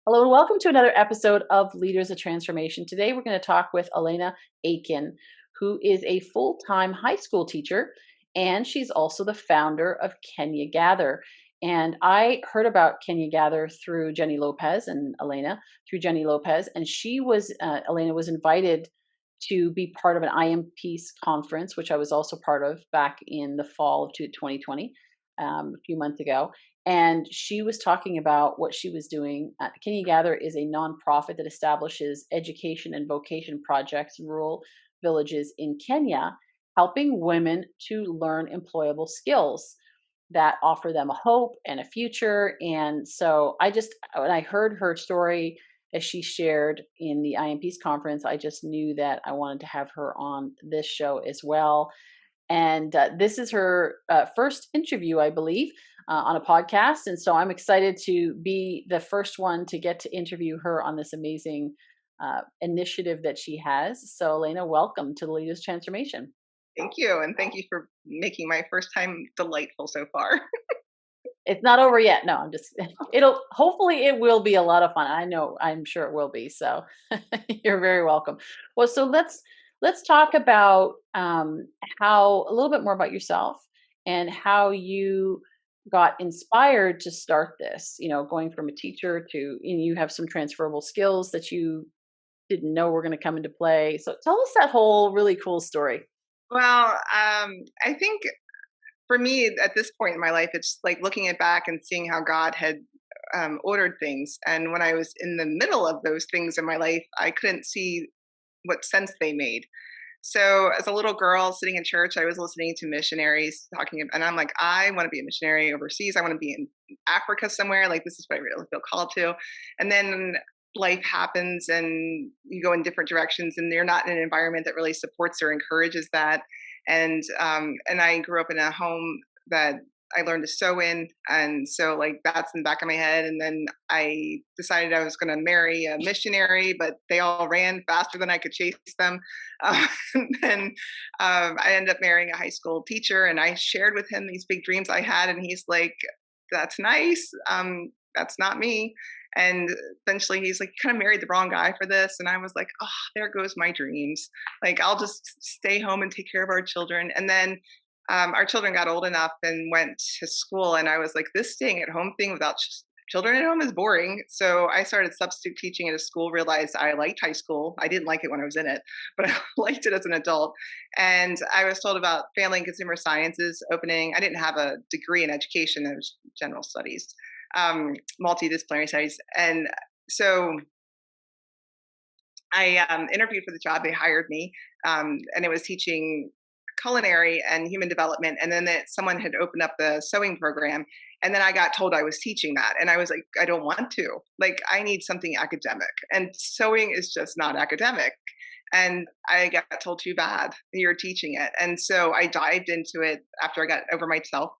Hello and welcome to another episode of Leaders of Transformation. Today we're going to talk with Alayna Aiken, who is a full-time high school teacher, and she's also the founder of Kenya Gather. And I heard about Kenya Gather through Jenny Lopez and Alayna through Jenny Lopez, and Alayna was invited to be part of an I Am Peace conference, which I was also part of back in the fall of 2020, a few months ago. And she was talking about what she was doing. Kenya Gather is a nonprofit that establishes education and vocation projects in rural villages in Kenya, helping women to learn employable skills that offer them a hope and a future. And so when I heard her story as she shared in the IMP's conference, I just knew that I wanted to have her on this show as well. And this is her first interview, I believe, on a podcast. And so I'm excited to be the first one to get to interview her on this amazing initiative that she has. So, Alayna, welcome to the Leaders Transformation. Thank you. And thank you for making my first time delightful so far. It's not over yet. No, hopefully it will be a lot of fun. I'm sure it will be. So you're very welcome. Well, so let's talk about how a little bit more about yourself and how you got inspired to start this, going from a teacher to, you have some transferable skills that you didn't know were going to come into play. So tell us that whole really cool story. Well, I think for me at this point in my life, it's like looking at back and seeing how God had ordered things. And when I was in the middle of those things in my life, I couldn't see what sense they made. So as a little girl sitting in church, I was listening to missionaries talking, and I'm like, I want to be a missionary overseas. I want to be in Africa somewhere. Like, this is what I really feel called to. And then life happens and you go in different directions, and you're not in an environment that really supports or encourages that. And I grew up in a home that I learned to sew in, and so like that's in the back of my head. And then I decided I was going to marry a missionary, but they all ran faster than I could chase them. And then I ended up marrying a high school teacher, and I shared with him these big dreams I had, and he's like, "That's nice. That's not me." And eventually he's like, "You kind of married the wrong guy for this." And I was like, "Oh, there goes my dreams. Like, I'll just stay home and take care of our children." And then our children got old enough and went to school. And I was like, this staying at home thing without children at home is boring. So I started substitute teaching at a school, realized I liked high school. I didn't like it when I was in it, but I liked it as an adult. And I was told about family and consumer sciences opening. I didn't have a degree in education, it was general studies, multidisciplinary studies. And so I interviewed for the job. They hired me, and it was teaching culinary and human development. And then someone had opened up the sewing program. And then I got told I was teaching that. And I was like, I don't want to. Like, I need something academic. And sewing is just not academic. And I got told, too bad, you're teaching it. And so I dived into it after I got over myself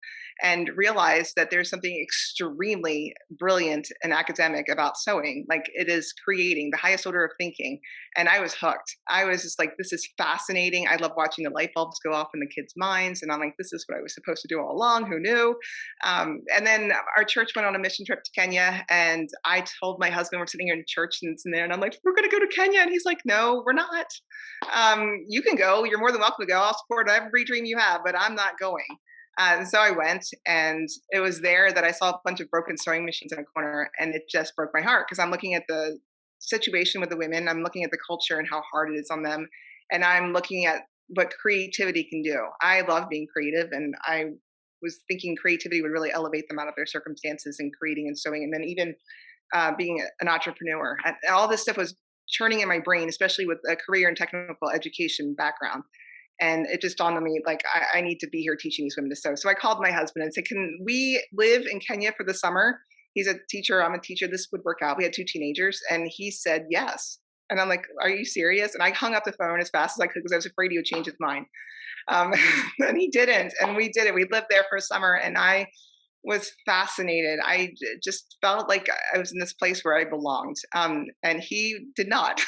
and realized that there's something extremely brilliant and academic about sewing. Like, it is creating the highest order of thinking. And I was hooked. I was just like, this is fascinating. I love watching the light bulbs go off in the kids' minds. And I'm like, this is what I was supposed to do all along. Who knew? And then our church went on a mission trip to Kenya. And I told my husband, we're sitting here in church and I'm like, we're going to go to Kenya. And he's like, no, we're not. You can go. You're more than welcome to go. I'll support every dream you have, but I'm not going. And so I went, and it was there that I saw a bunch of broken sewing machines in a corner, and it just broke my heart because I'm looking at the situation with the women, I'm looking at the culture and how hard it is on them, and I'm looking at what creativity can do. I love being creative, and I was thinking creativity would really elevate them out of their circumstances in creating and sewing, and then even being an entrepreneur. And all this stuff was churning in my brain, especially with a career and technical education background. And it just dawned on me, like, I need to be here teaching these women to sew. So I called my husband and said, can we live in Kenya for the summer? He's a teacher. I'm a teacher. This would work out. We had 2 teenagers. And he said, yes. And I'm like, are you serious? And I hung up the phone as fast as I could because I was afraid he would change his mind. And he didn't. And we did it. We lived there for a summer. And I was fascinated. I just felt like I was in this place where I belonged. And he did not.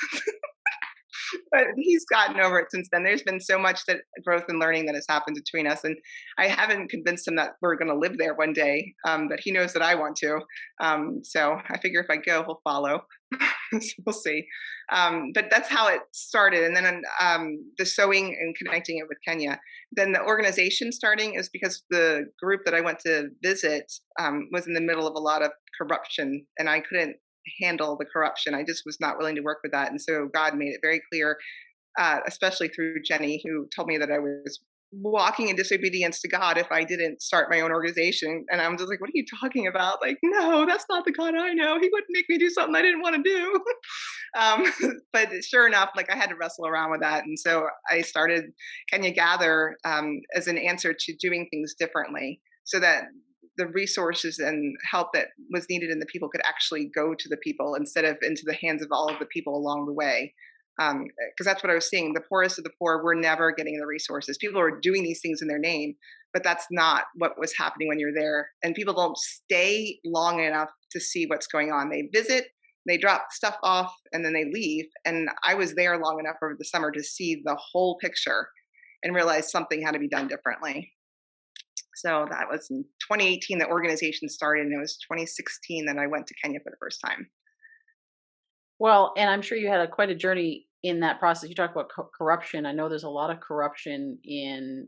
But he's gotten over it since then. There's been so much that growth and learning that has happened between us, and I haven't convinced him that we're going to live there one day. But he knows that I want to. So I figure if I go, he'll follow. So we'll see. But that's how it started, and then the sewing and connecting it with Kenya. Then the organization starting is because the group that I went to visit was in the middle of a lot of corruption, and I couldn't handle the corruption. I just was not willing to work with that. And so God made it very clear, especially through Jenny, who told me that I was walking in disobedience to God if I didn't start my own organization. And I'm just like, what are you talking about? Like, no, that's not the God I know. He wouldn't make me do something I didn't want to do. But sure enough, like I had to wrestle around with that. And so I started Kenya Gather as an answer to doing things differently so that the resources and help that was needed in the people could actually go to the people instead of into the hands of all of the people along the way. Because that's what I was seeing. The poorest of the poor were never getting the resources. People are doing these things in their name, but that's not what was happening when you're there. And people don't stay long enough to see what's going on. They visit, they drop stuff off, and then they leave. And I was there long enough over the summer to see the whole picture and realize something had to be done differently. So that was in 2018 the organization started, and it was 2016 that I went to Kenya for the first time. Well, and I'm sure you had quite a journey in that process. You talk about corruption. I know there's a lot of corruption in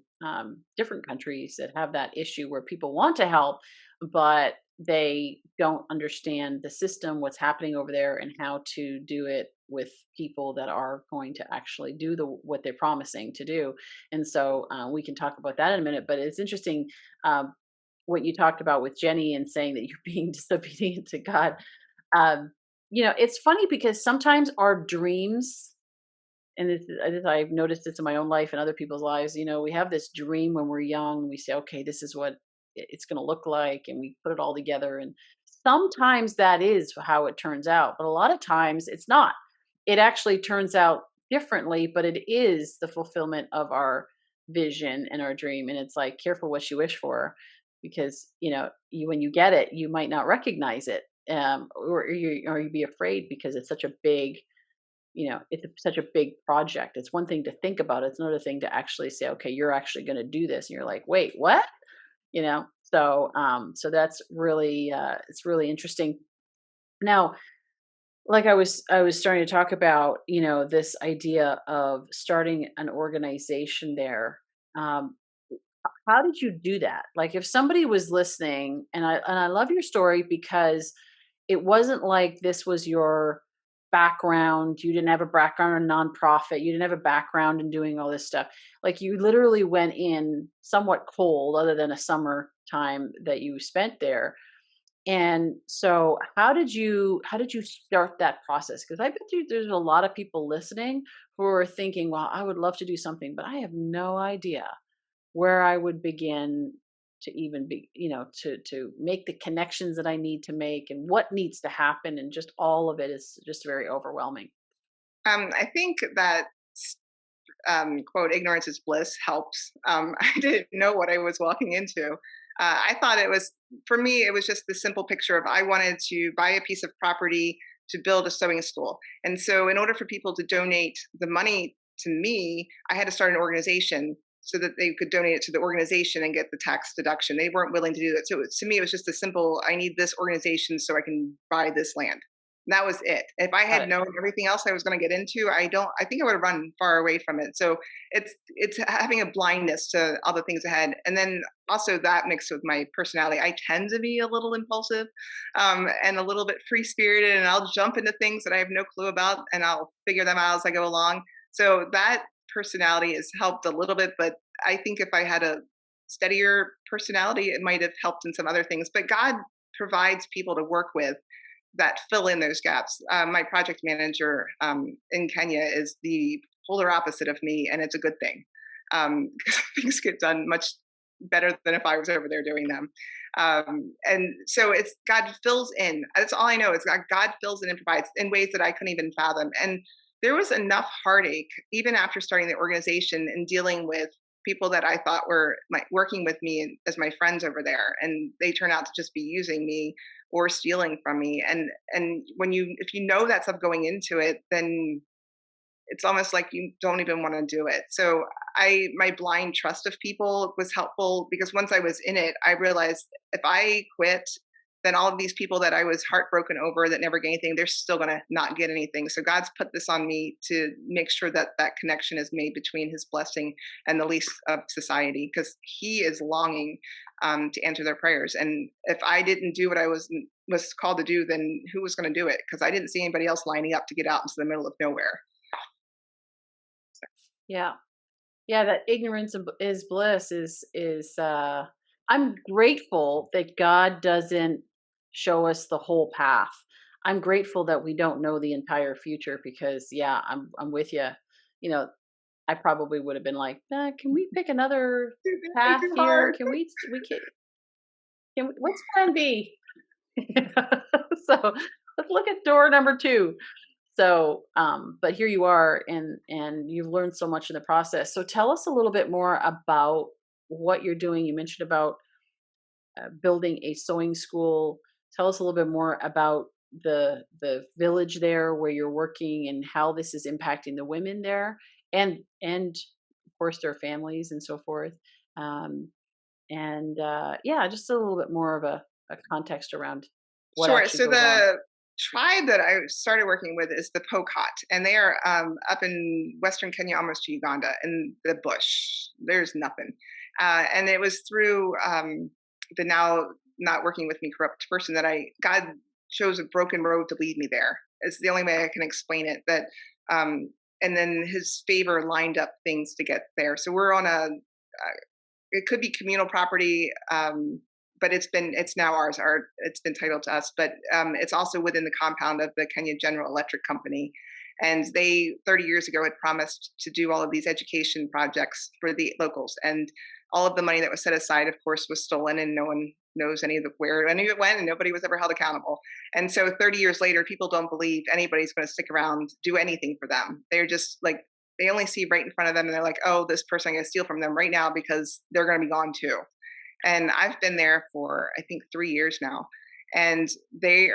different countries that have that issue where people want to help, but they don't understand the system, what's happening over there, and how to do it with people that are going to actually do what they're promising to do. And so we can talk about that in a minute. But it's interesting what you talked about with Jenny and saying that you're being disobedient to God. Um, it's funny because sometimes our dreams, and I've noticed this in my own life and other people's lives, we have this dream when we're young. We say, okay, this is what it's going to look like. And we put it all together. And sometimes that is how it turns out. But a lot of times it's not. It actually turns out differently, but it is the fulfillment of our vision and our dream. And it's like, careful what you wish for, because, when you get it, you might not recognize it. Or you be afraid because it's such a big, such a big project. It's one thing to think about. It's another thing to actually say, okay, you're actually going to do this. And you're like, wait, what? So that's really, it's really interesting. Now, like I was starting to talk about, this idea of starting an organization there. Um, how did you do that? Like if somebody was listening, and I love your story because it wasn't like this was your background. You didn't have a background in nonprofit. You didn't have a background in doing all this stuff. Like you literally went in somewhat cold, other than a summer time that you spent there. And so how did you start that process? Because I bet you there's a lot of people listening who are thinking, well, I would love to do something, but I have no idea where I would begin to even be, to make the connections that I need to make and what needs to happen. And just all of it is just very overwhelming. I think that quote, ignorance is bliss helps. I didn't know what I was walking into. I thought it was, for me, it was just the simple picture of I wanted to buy a piece of property to build a sewing school. And so, in order for people to donate the money to me, I had to start an organization so that they could donate it to the organization and get the tax deduction. They weren't willing to do that. So, to me, it was just a simple I need this organization so I can buy this land. And that was it. If I Got had it. known everything else I was going to get into, I think I would have run far away from it. So it's having a blindness to all the things ahead. And then also that mixed with my personality, I tend to be a little impulsive and a little bit free spirited, and I'll jump into things that I have no clue about and I'll figure them out as I go along. So that personality has helped a little bit, but I think if I had a steadier personality, it might have helped in some other things. But God provides people to work with that fill in those gaps. My project manager in Kenya is the polar opposite of me, and it's a good thing because things get done much better than if I was over there doing them. And so it's God fills in. That's all I know is God fills in and provides in ways that I couldn't even fathom. And there was enough heartache even after starting the organization and dealing with people that I thought were working with me as my friends over there, and they turn out to just be using me or stealing from me. And if you know that stuff going into it, then it's almost like you don't even want to do it. So my blind trust of people was helpful, because once I was in it, I realized if I quit, then all of these people that I was heartbroken over that never get anything, they're still going to not get anything. So God's put this on me to make sure that that connection is made between his blessing and the least of society, because he is longing to answer their prayers. And if I didn't do what I was called to do, then who was going to do it? Because I didn't see anybody else lining up to get out into the middle of nowhere. Yeah. Yeah, that ignorance is bliss is I'm grateful that God doesn't show us the whole path. I'm grateful that we don't know the entire future, because yeah, I'm with you. You know, I probably would have been like, can we pick another Way path too here? hard. What's plan B? So let's look at door number two. So, but here you are, and you've learned so much in the process. So tell us a little bit more about what you're doing. You mentioned about building a sewing school. Tell us a little bit more about the village there where you're working, and how this is impacting the women there, and of course their families and so forth. Um, and yeah, just a little bit more of a context around what Sure. actually So goes on. the tribe that I started working with is the Pokot, and they are up in Western Kenya, almost to Uganda, in the bush. There's nothing. And it was through the now not working with me corrupt person that God chose a broken road to lead me there. It's the only way I can explain it. That um, and then his favor lined up things to get there. So we're on it could be communal property, but it's now ours. It's been titled to us, but it's also within the compound of the Kenya General Electric Company. And they 30 years ago had promised to do all of these education projects for the locals, and all of the money that was set aside, of course, was stolen, and no one knows where any of it went, and nobody was ever held accountable. And so 30 years later, people don't believe anybody's going to stick around, do anything for them. They're just like, they only see right in front of them, and they're like, oh, this person, I'm going to steal from them right now because they're going to be gone too. And I've been there for, I think, 3 years now, and they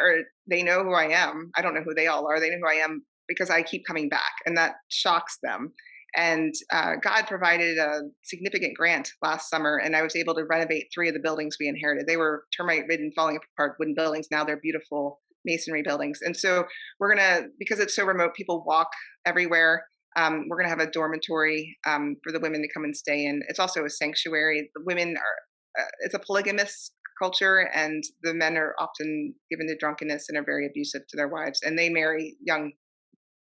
know who I am. I don't know who they all are. They know who I am because I keep coming back, and that shocks them. And God provided a significant grant last summer, and I was able to renovate 3 of the buildings we inherited. They were termite ridden, falling apart wooden buildings. Now they're beautiful masonry buildings. And so we're gonna, because it's so remote, people walk everywhere. We're going to have a dormitory for the women to come and stay in. It's also a sanctuary. The women are, it's a polygamous culture, and the men are often given to drunkenness and are very abusive to their wives. And they marry young,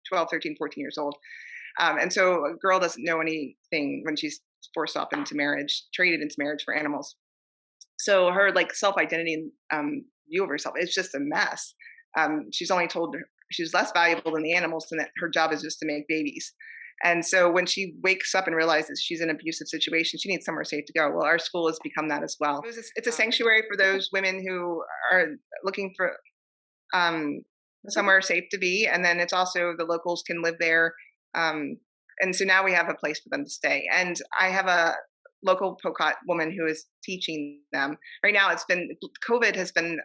12, 13, 14 years old. And so a girl doesn't know anything when she's forced off into marriage, traded into marriage for animals. So her like self-identity view of herself is just a mess. She's only told she's less valuable than the animals, and that her job is just to make babies. And so when she wakes up and realizes she's in an abusive situation, she needs somewhere safe to go. Well, our school has become that as well. It's a sanctuary for those women who are looking for somewhere safe to be. And then it's also the locals can live there. And so now we have a place for them to stay. And I have a local Pokot woman who is teaching them. Right now, COVID has been,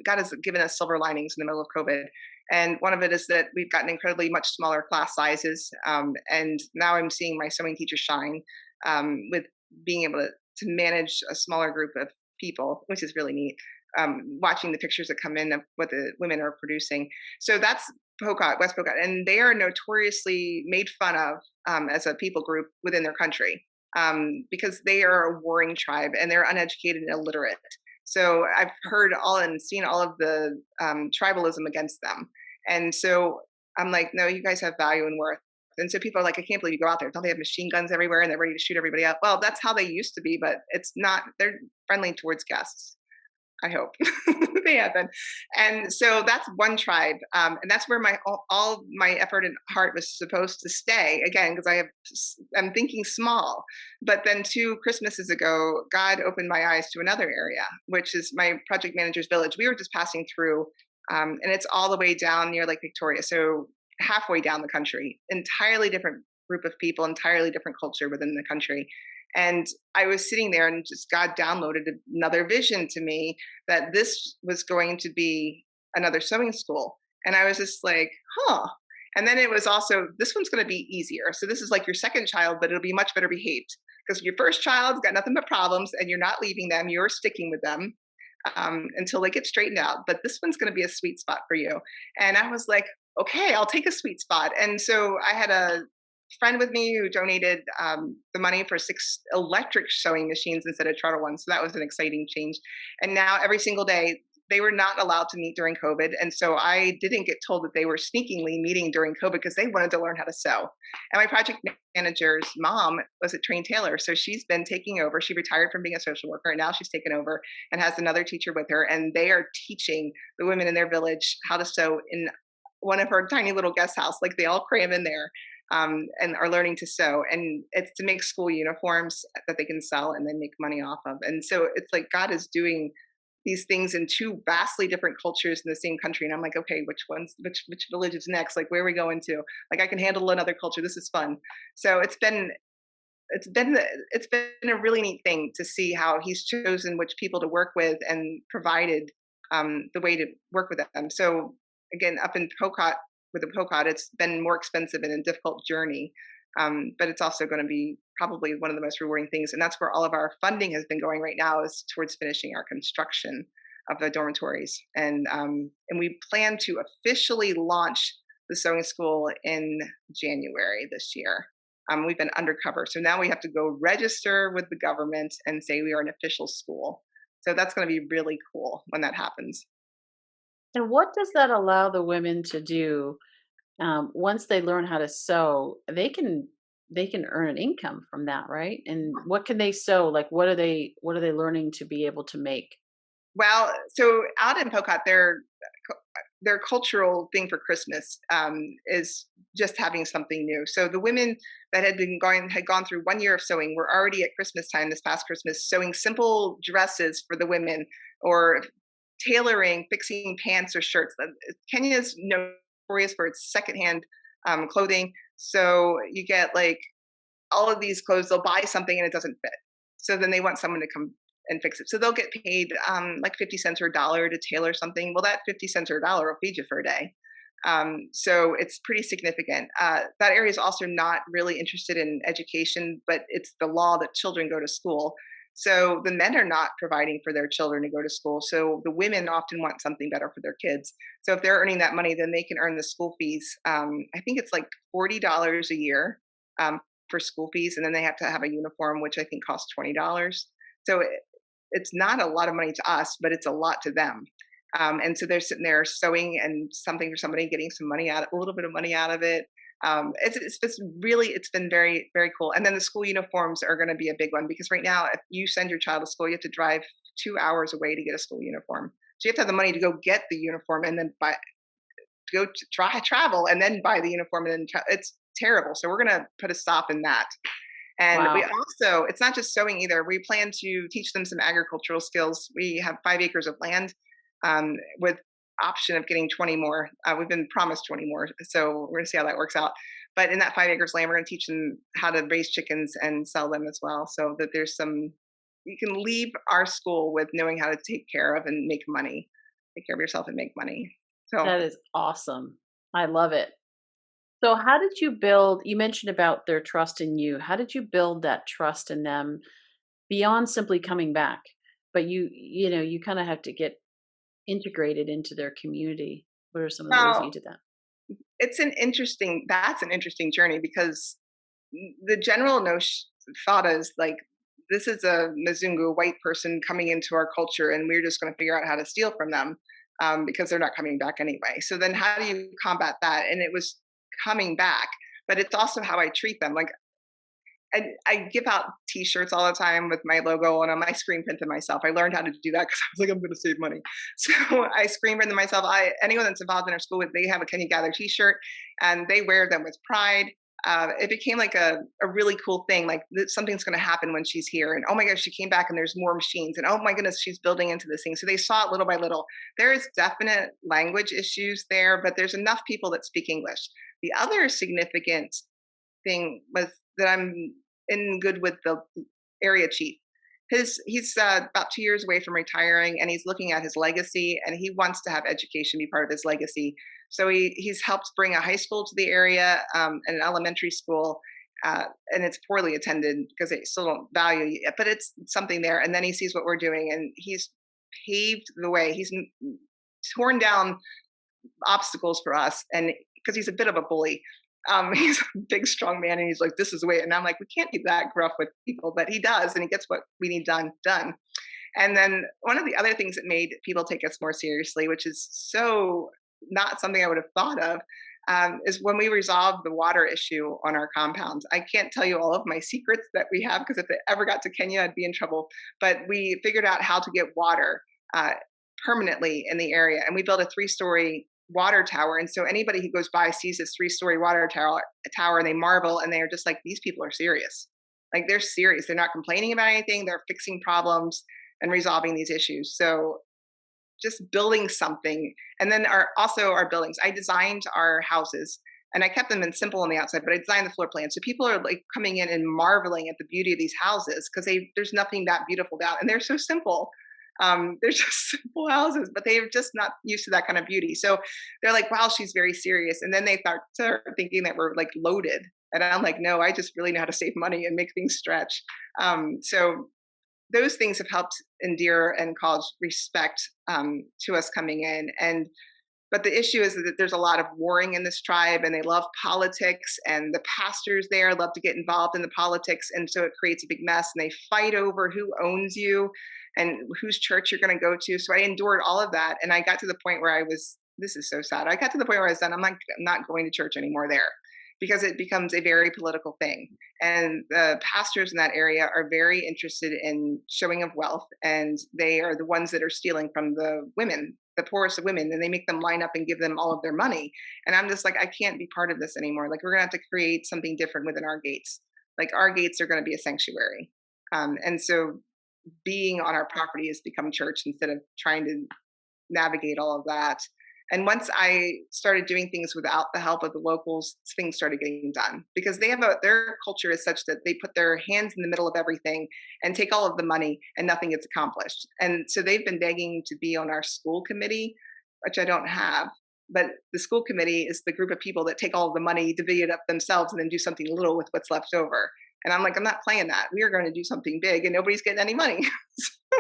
God has given us silver linings in the middle of COVID. And one of it is that we've gotten incredibly much smaller class sizes. And now I'm seeing my sewing teacher shine with being able to manage a smaller group of people, which is really neat. Watching the pictures that come in of what the women are producing. So that's Pokot, West Pokot, and they are notoriously made fun of as a people group within their country because they are a warring tribe and they're uneducated and illiterate. So I've heard all and seen all of the tribalism against them. And so I'm like, no, you guys have value and worth. And so people are like, I can't believe you go out there. Don't they have machine guns everywhere and they're ready to shoot everybody up? Well, that's how they used to be, but it's not. They're friendly towards guests. I hope they have been. And so that's one tribe. And that's where all my effort and heart was supposed to stay, again, because I'm thinking small. But then 2 Christmases ago, God opened my eyes to another area, which is my project manager's village. We were just passing through, and it's all the way down near Lake Victoria. So halfway down the country, entirely different group of people, entirely different culture within the country. And I was sitting there, and just God downloaded another vision to me that this was going to be another sewing school. And I was just like, huh. And then it was also, this one's going to be easier. So this is like your second child, but it'll be much better behaved because your first child's got nothing but problems and you're not leaving them, you're sticking with them until they get straightened out. But this one's going to be a sweet spot for you. And I was like, okay, I'll take a sweet spot. And so I had a friend with me who donated the money for 6 electric sewing machines instead of charter ones. So that was an exciting change. And now every single day, they were not allowed to meet during COVID. And so I didn't get told that they were sneakingly meeting during COVID because they wanted to learn how to sew. And my project manager's mom was a trained tailor. So she's been taking over. She retired from being a social worker and now she's taken over and has another teacher with her. And they are teaching the women in their village how to sew in one of her tiny little guest house. Like they all cram in there and are learning to sew. And it's to make school uniforms that they can sell and then make money off of. And so it's like God is doing these things in 2 vastly different cultures in the same country. And I'm like, okay, which village is next? Like, where are we going to? Like, I can handle another culture. This is fun. So it's been a really neat thing to see how he's chosen which people to work with and provided the way to work with them. So again, up in Pocot with the Pocot, it's been more expensive and a difficult journey. But it's also going to be probably one of the most rewarding things. And that's where all of our funding has been going right now is towards finishing our construction of the dormitories. And we plan to officially launch the sewing school in January this year. We've been undercover. So now we have to go register with the government and say we are an official school. So that's going to be really cool when that happens. And what does that allow the women to do once they learn how to sew? They can earn an income from that, right? And what can they sew? Like, what are they learning to be able to make? Well, so out in Pocot, their cultural thing for Christmas is just having something new. So the women that had gone through 1 year of sewing were already at Christmas time this past Christmas sewing simple dresses for the women or tailoring, fixing pants or shirts. Kenya is notorious for its secondhand clothing. So you get like all of these clothes, they'll buy something and it doesn't fit. So then they want someone to come and fix it. So they'll get paid like 50 cents or a dollar to tailor something. Well, that 50 cents or a dollar will feed you for a day. So it's pretty significant. That area is also not really interested in education, but it's the law that children go to school. So the men are not providing for their children to go to school. So the women often want something better for their kids. So if they're earning that money, then they can earn the school fees. I think it's like $40 a year for school fees. And then they have to have a uniform, which I think costs $20. So it's not a lot of money to us, but it's a lot to them. And so they're sitting there sewing and something for somebody, getting some money out, a little bit of money out of it. It's been very, very cool. And then the school uniforms are going to be a big one because right now, if you send your child to school, you have to drive 2 hours away to get a school uniform. So you have to have the money to go get the uniform and then travel and then buy the uniform. And then it's terrible. So we're going to put a stop in that. And we Wow. also, it's not just sewing either. We plan to teach them some agricultural skills. We have 5 acres of land with option of getting 20 more. We've been promised 20 more. So we're going to see how that works out. But in that 5 acres land, we're going to teach them how to raise chickens and sell them as well. So that you can leave our school with knowing how to take care of and make money, take care of yourself and make money. So That is awesome. I love it. So how did you build you mentioned about their trust in you. How did you build that trust in them beyond simply coming back? But you kind of have to get integrated into their community. What are some of the ways that now you did that? that's an interesting journey because the general notion thought is like, this is a Mzungu white person coming into our culture and we're just going to figure out how to steal from them because they're not coming back anyway. So then how do you combat that? And it was coming back, but it's also how I treat them. Like I give out T-shirts all the time with my logo and I screen print them myself. I learned how to do that because I was like, I'm going to save money. So I screen print them myself. Anyone that's involved in our school, they have a Kenya Gather T-shirt and they wear them with pride. It became like a really cool thing. Like something's going to happen when she's here. And oh my gosh, she came back and there's more machines. And oh my goodness, she's building into this thing. So they saw it little by little. There is definite language issues there, but there's enough people that speak English. The other significant thing was that I'm in good with the area chief. He's about 2 years away from retiring, and he's looking at his legacy, and he wants to have education be part of his legacy. So he's helped bring a high school to the area, and an elementary school, and it's poorly attended because they still don't value it, but it's something there. And then he sees what we're doing, and he's paved the way. He's torn down obstacles for us, and because he's a bit of a bully. He's a big, strong man, and he's like, "This is the way." And I'm like, "We can't be that gruff with people," but he does, and he gets what we need done. And then one of the other things that made people take us more seriously, which is so not something I would have thought of, is when we resolved the water issue on our compounds. I can't tell you all of my secrets that we have because if it ever got to Kenya, I'd be in trouble. But we figured out how to get water uh, permanently in the area, and we built a 3-story water tower. And so anybody who goes by sees this 3-story water tower, and they marvel, and they're just like, these people are serious. Like they're serious. They're not complaining about anything. They're fixing problems and resolving these issues. So just building something. And then also our buildings. I designed our houses, and I kept them in simple on the outside, but I designed the floor plan. So people are like coming in and marveling at the beauty of these houses because there's nothing that beautiful down, and they're so simple. They're just simple houses, but they're just not used to that kind of beauty. So they're like, wow, she's very serious. And then they start thinking that we're like loaded. And I'm like, no, I just really know how to save money and make things stretch. So those things have helped endear and cause respect to us coming in. But the issue is that there's a lot of warring in this tribe, and they love politics, and the pastors there love to get involved in the politics. And so it creates a big mess, and they fight over who owns you and whose church you're going to go to. So I endured all of that. And I got to the point where this is so sad. I got to the point where I was done. I'm not going to church anymore there because it becomes a very political thing. And the pastors in that area are very interested in showing of wealth, and they are the ones that are stealing from the women, the poorest of women, and they make them line up and give them all of their money. And I'm just like, I can't be part of this anymore. Like, we're gonna have to create something different within our gates. Like, our gates are gonna be a sanctuary. And so being on our property has become church instead of trying to navigate all of that. And once I started doing things without the help of the locals, things started getting done because their culture is such that they put their hands in the middle of everything and take all of the money and nothing gets accomplished. And so they've been begging to be on our school committee, which I don't have. But the school committee is the group of people that take all of the money, divvy it up themselves, and then do something little with what's left over. And I'm like, I'm not playing that. We are going to do something big, and nobody's getting any money. So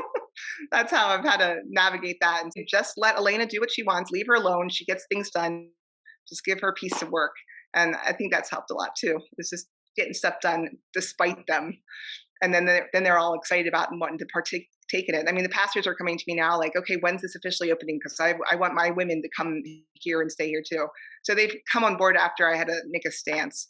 that's how I've had to navigate that, and just let Alayna do what she wants. Leave her alone. She gets things done. Just give her a piece of work. And I think that's helped a lot too. It's just getting stuff done despite them. And then they're all excited about and wanting to partake in it. I mean, the pastors are coming to me now like, okay, when's this officially opening? Because I want my women to come here and stay here too. So they've come on board after I had to make a stance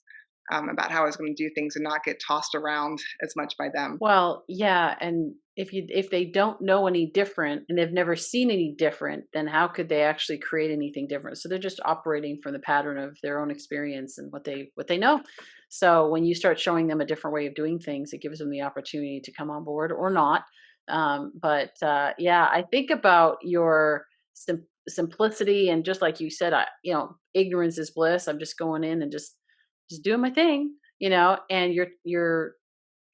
about how I was going to do things and not get tossed around as much by them. Well, yeah, and if they don't know any different and they've never seen any different, then how could they actually create anything different? So they're just operating from the pattern of their own experience and what they know. So when you start showing them a different way of doing things, it gives them the opportunity to come on board or not. Yeah, I think about your simplicity, and just like you said, ignorance is bliss. I'm just going in and just doing my thing, and you're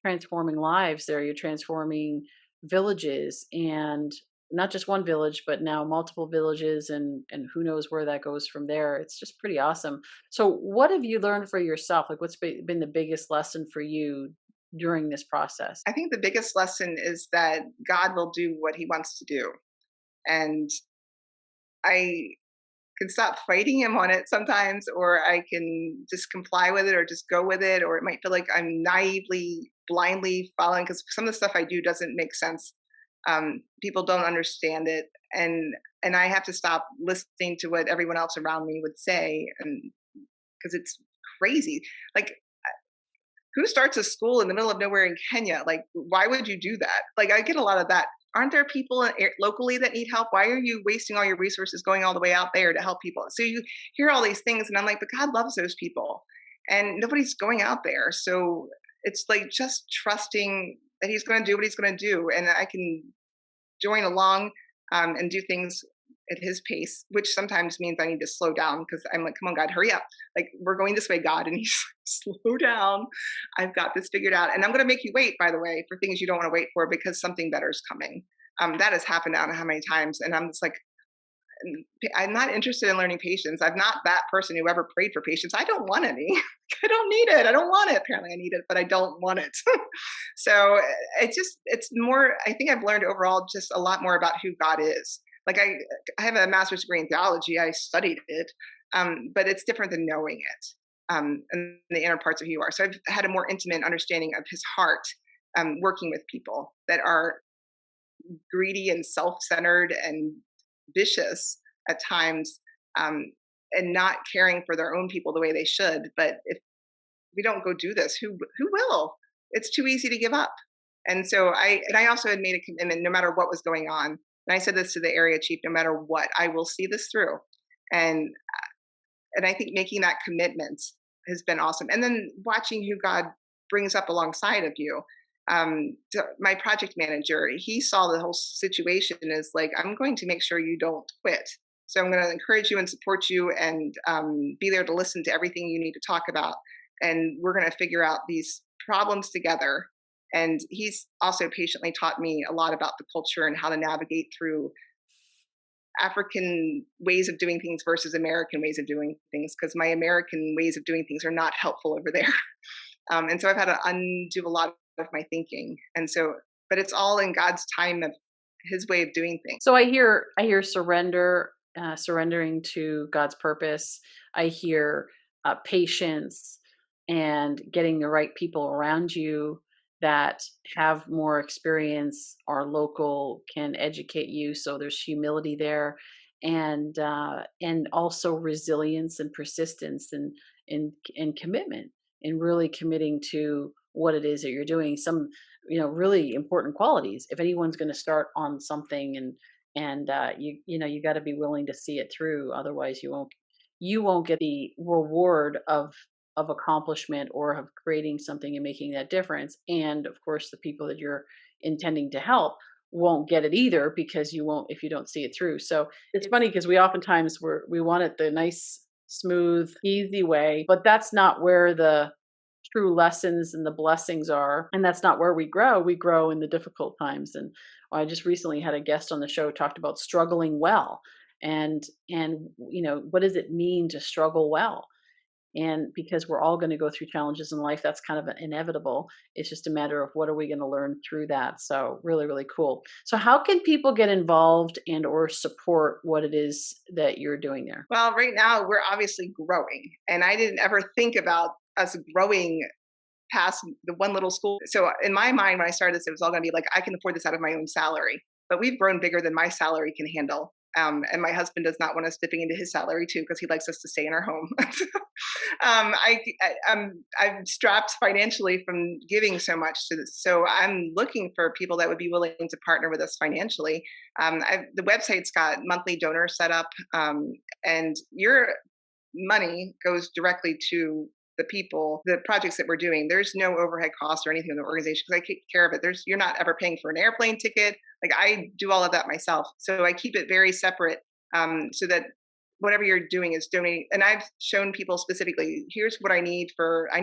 transforming lives there. You're transforming villages, and not just one village, but now multiple villages, and who knows where that goes from there. It's just pretty awesome. So what have you learned for yourself? Like, what's been the biggest lesson for you during this process? I think the biggest lesson is that God will do what he wants to do. And I can stop fighting him on it sometimes, or I can just comply with it or just go with it, or it might feel like I'm naively, blindly following because some of the stuff I do doesn't make sense. People don't understand it, and I have to stop listening to what everyone else around me would say, and because it's crazy. Like, who starts a school in the middle of nowhere in Kenya? Like, why would you do that? Like, I get a lot of that. Aren't there people locally that need help? Why are you wasting all your resources going all the way out there to help people? So you hear all these things, and I'm like, but God loves those people, and nobody's going out there. So it's like just trusting that he's going to do what he's going to do, and I can join along and do things at his pace, which sometimes means I need to slow down because I'm like, come on, God, hurry up. Like, we're going this way, God. And he's like, slow down. I've got this figured out. And I'm going to make you wait, by the way, for things you don't want to wait for because something better is coming. That has happened I don't know how many times. And I'm just like, I'm not interested in learning patience. I'm not that person who ever prayed for patience. I don't want any. I don't need it. I don't want it. Apparently, I need it, but I don't want it. So it's more. I think I've learned overall just a lot more about who God is. Like I have a master's degree in theology. I studied it, but it's different than knowing it, and the inner parts of who you are. So I've had a more intimate understanding of His heart, working with people that are greedy and self-centered and vicious at times, um, and not caring for their own people the way they should. But if we don't go do this, who will? It's too easy to give up. And so I also had made a commitment, no matter what was going on. And I said this to the area chief: no matter what, I will see this through. And and I think making that commitment has been awesome. And then watching who God brings up alongside of you. My project manager, he saw the whole situation as like, I'm going to make sure you don't quit. So I'm going to encourage you and support you, and be there to listen to everything you need to talk about. And we're going to figure out these problems together. And he's also patiently taught me a lot about the culture and how to navigate through African ways of doing things versus American ways of doing things, because my American ways of doing things are not helpful over there. And so I've had to undo a lot of my thinking. And so, but it's all in God's time of His way of doing things. So I hear surrender, surrendering to God's purpose. I hear patience and getting the right people around you that have more experience, are local, can educate you. So there's humility there, and also resilience and persistence and commitment, and really committing to what it is that you're doing. Some really important qualities. If anyone's going to start on something, and you got to be willing to see it through. Otherwise, you won't get the reward of accomplishment or of creating something and making that difference. And of course, the people that you're intending to help won't get it either, because you won't if you don't see it through. So it's funny, because we oftentimes we want it the nice, smooth, easy way, but that's not where the true lessons and the blessings are, and that's not where we grow. We grow in the difficult times. And I just recently had a guest on the show talked about struggling well, and what does it mean to struggle well? And because we're all going to go through challenges in life, that's kind of inevitable. It's just a matter of what are we going to learn through that. So really, really cool. So how can people get involved and or support what it is that you're doing there? Well, right now we're obviously growing, and I didn't ever think about us growing past the one little school. So in my mind, when I started this, it was all going to be like, I can afford this out of my own salary. But we've grown bigger than my salary can handle. And my husband does not want us dipping into his salary too, because he likes us to stay in our home. I'm strapped financially from giving so much to this. So I'm looking for people that would be willing to partner with us financially. The website's got monthly donors set up, and your money goes directly to the people, the projects that we're doing. There's no overhead costs or anything in the organization, because I take care of it. You're not ever paying for an airplane ticket. Like, I do all of that myself. So I keep it very separate, so that whatever you're doing is donating. And I've shown people specifically, here's what I need. I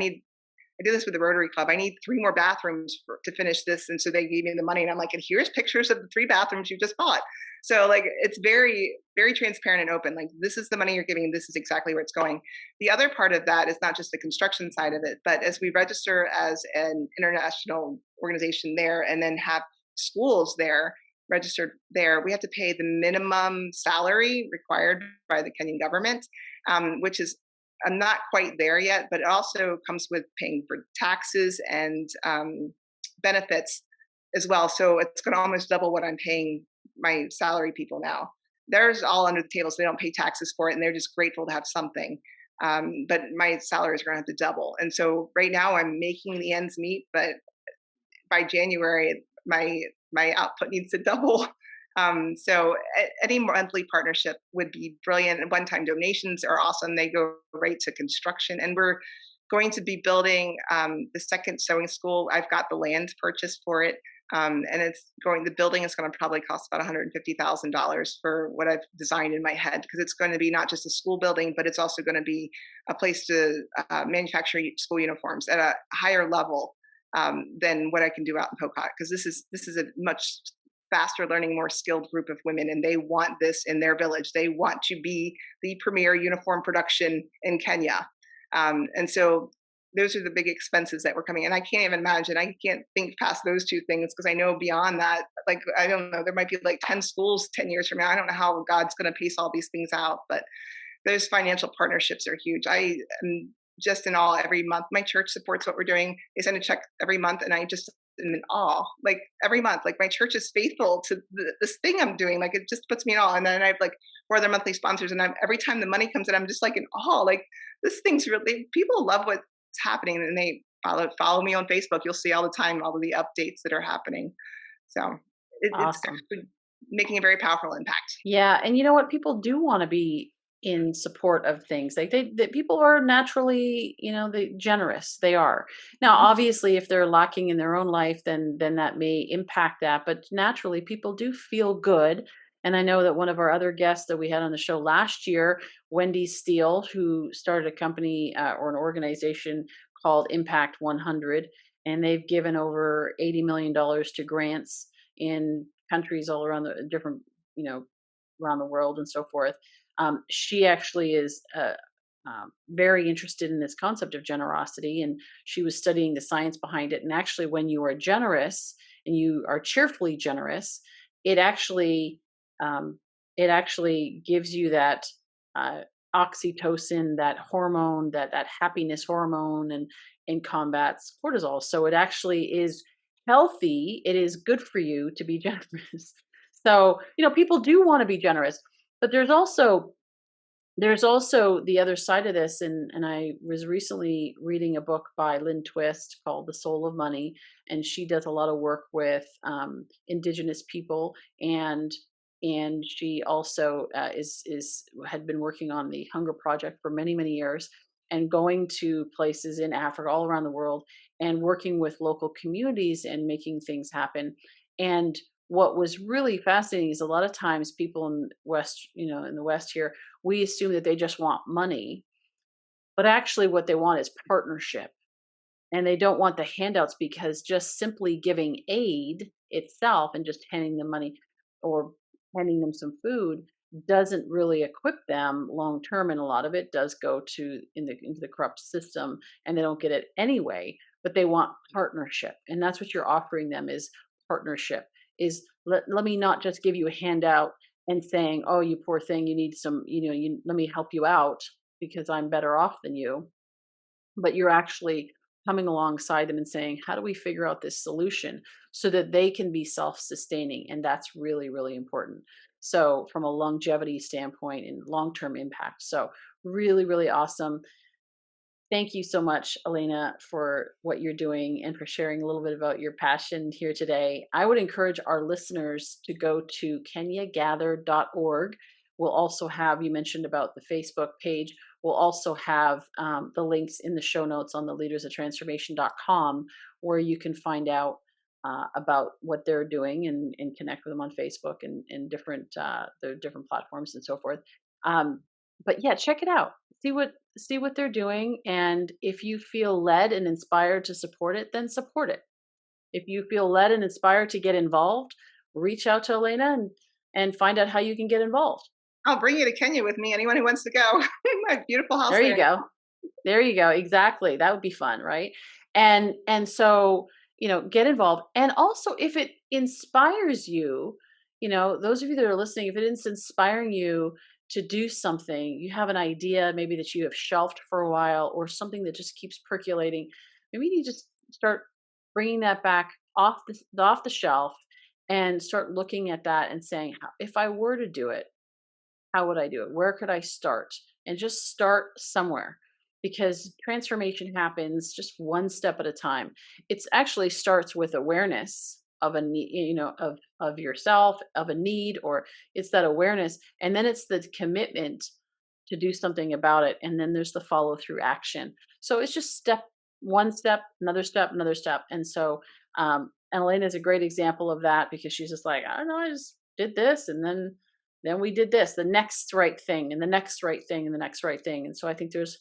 did this with the Rotary Club. I need 3 more bathrooms to finish this. And so they gave me the money, and I'm like, and here's pictures of the 3 bathrooms you just bought. So like, it's very, very transparent and open. Like, this is the money you're giving. This is exactly where it's going. The other part of that is not just the construction side of it, but as we register as an international organization there, and then have schools there registered there, we have to pay the minimum salary required by the Kenyan government, which is, I'm not quite there yet, but it also comes with paying for taxes and benefits as well. So it's going to almost double what I'm paying my salary people now. Theirs all under the table, so they don't pay taxes for it, and they're just grateful to have something. But my salary is going to have to double. And so right now I'm making the ends meet, but by January my output needs to double. So any monthly partnership would be brilliant. And one-time donations are awesome. They go right to construction. And we're going to be building the second sewing school. I've got the land purchased for it. And the building is going to probably cost about $150,000 for what I've designed in my head, because it's going to be not just a school building, but it's also going to be a place to manufacture school uniforms at a higher level than what I can do out in Pocot, because this is a much faster learning, more skilled group of women, and they want this in their village. They want to be the premier uniform production in Kenya. And so those are the big expenses that were coming. And I can't even imagine, I can't think past those two things because I know beyond that, like, I don't know, there might be like 10 schools 10 years from now. I don't know how God's going to pace all these things out, but those financial partnerships are huge. I am just in awe every month. My church supports what we're doing. They send a check every month, and I just am in awe. Like every month, like my church is faithful to this thing I'm doing. Like it just puts me in awe. And then I have like 4 other monthly sponsors, and every time the money comes in, I'm just like in awe. Like this thing's really, people love what's happening, and they follow me on Facebook. You'll see all the time all of the updates that are happening. So it's Awesome. actually making a very powerful impact. Yeah, and you know what? People do want to be in support of things. Like people are naturally, they generous. They are. Now, Mhm. obviously, if they're lacking in their own life, then that may impact that. But naturally, people do feel good. And I know that one of our other guests that we had on the show last year, Wendy Steele, who started a company or an organization called Impact 100, and they've given over $80 million to grants in countries all around the different, you know, around the world and so forth. She actually is very interested in this concept of generosity, and she was studying the science behind it. And actually, when you are generous and you are cheerfully generous, it actually um, it actually gives you that uh, oxytocin, that hormone, that happiness hormone, and combats cortisol. So it actually is healthy. It is good for you to be generous. So people do want to be generous, but there's also the other side of this, and I was recently reading a book by Lynn Twist called The Soul of Money, and she does a lot of work with indigenous people, and she also is had been working on the Hunger Project for many years, and going to places in Africa all around the world and working with local communities and making things happen. And what was really fascinating is a lot of times people in West, in the West here, we assume that they just want money, but actually what they want is partnership. And they don't want the handouts, because just simply giving aid itself and just handing them money or handing them some food doesn't really equip them long term. And a lot of it does go into the corrupt system, and they don't get it anyway. But they want partnership, and that's what you're offering them, is partnership. Is let me not just give you a handout and saying, oh, you poor thing, you need some, let me help you out because I'm better off than you. But you're actually coming alongside them and saying, how do we figure out this solution so that they can be self-sustaining? And that's really, really important. So from a longevity standpoint and long-term impact. So really, really awesome. Thank you so much, Alayna, for what you're doing and for sharing a little bit about your passion here today. I would encourage our listeners to go to kenyagather.org. We'll also have, you mentioned about the Facebook page. We'll also have the links in the show notes on the leadersoftrandsformation.com, where you can find out about what they're doing, and connect with them on Facebook and different the different platforms and so forth. But yeah, check it out. See what they're doing, and if you feel led and inspired to support it, then support it. If you feel led and inspired to get involved, reach out to Alayna and find out how you can get involved. I'll bring you to Kenya with me. Anyone who wants to go. My beautiful house There you there. go. There you go. Exactly. That would be fun, right? And so, get involved. And also, if it inspires you, those of you that are listening, if it is inspiring you to do something, you have an idea maybe that you have shelved for a while, or something that just keeps percolating, maybe you just start bringing that back off the shelf, and start looking at that and saying, if I were to do it, how would I do it? Where could I start? And just start somewhere, because transformation happens just one step at a time. It's actually starts with awareness of a need, of yourself, of a need, or it's that awareness. And then it's the commitment to do something about it. And then there's the follow through action. So it's just one step, another step, another step. And so, and Elena is a great example of that, because she's just like, I don't know, I just did this, and then we did this, the next right thing, and the next right thing, and the next right thing. And so I think there's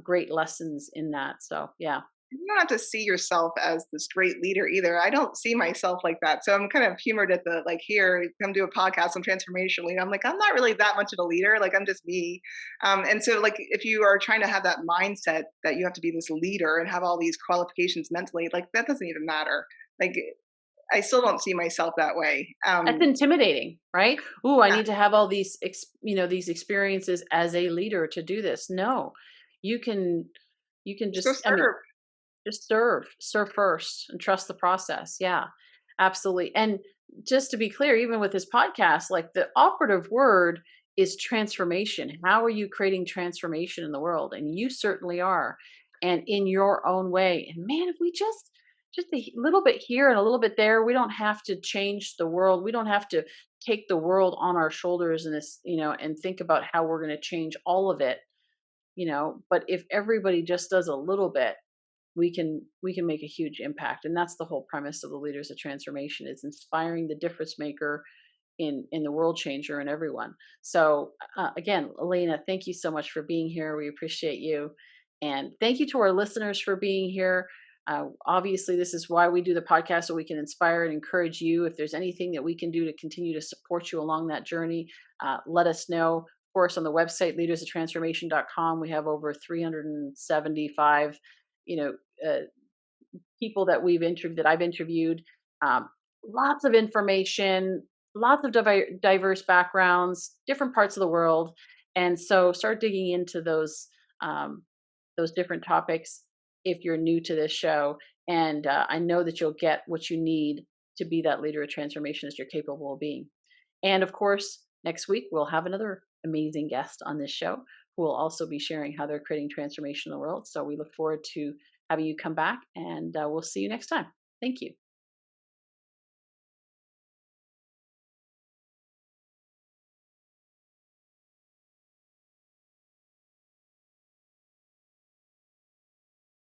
great lessons in that. So yeah. You don't have to see yourself as this great leader either. I don't see myself like that. So I'm kind of humored at the like, here, come do a podcast on transformation leader. I'm like, I'm not really that much of a leader. Like, I'm just me. And so, like, if you are trying to have that mindset that you have to be this leader and have all these qualifications mentally, like, that doesn't even matter. Like, I still don't see myself that way. That's intimidating, right? Ooh, I Yeah, need to have all these, these experiences as a leader to do this. No, you can, just go just, I mean, serve. just serve first and trust the process. Yeah, absolutely. And just to be clear, even with this podcast, like the operative word is transformation. How are you creating transformation in the world? And you certainly are, and in your own way. And man, if we just a little bit here and a little bit there, we don't have to change the world. We don't have to take the world on our shoulders and this, and think about how we're going to change all of it. But if everybody just does a little bit, we can make a huge impact. And that's the whole premise of the Leaders of Transformation, is inspiring the difference maker in the world changer in everyone. So again, Alayna, thank you so much for being here. We appreciate you, and thank you to our listeners for being here. Obviously, this is why we do the podcast, so we can inspire and encourage you. If there's anything that we can do to continue to support you along that journey, let us know. Of course, on the website leadersoftransformation.com, we have over 375 you know uh, people that I've interviewed. Um, Lots of information, lots of diverse backgrounds, different parts of the world, and so start digging into those different topics if you're new to this show. And I know that you'll get what you need to be that leader of transformation as you're capable of being. And of course, next week we'll have another amazing guest on this show who will also be sharing how they're creating transformation in the world. So we look forward to having you come back, and we'll see you next time. Thank you.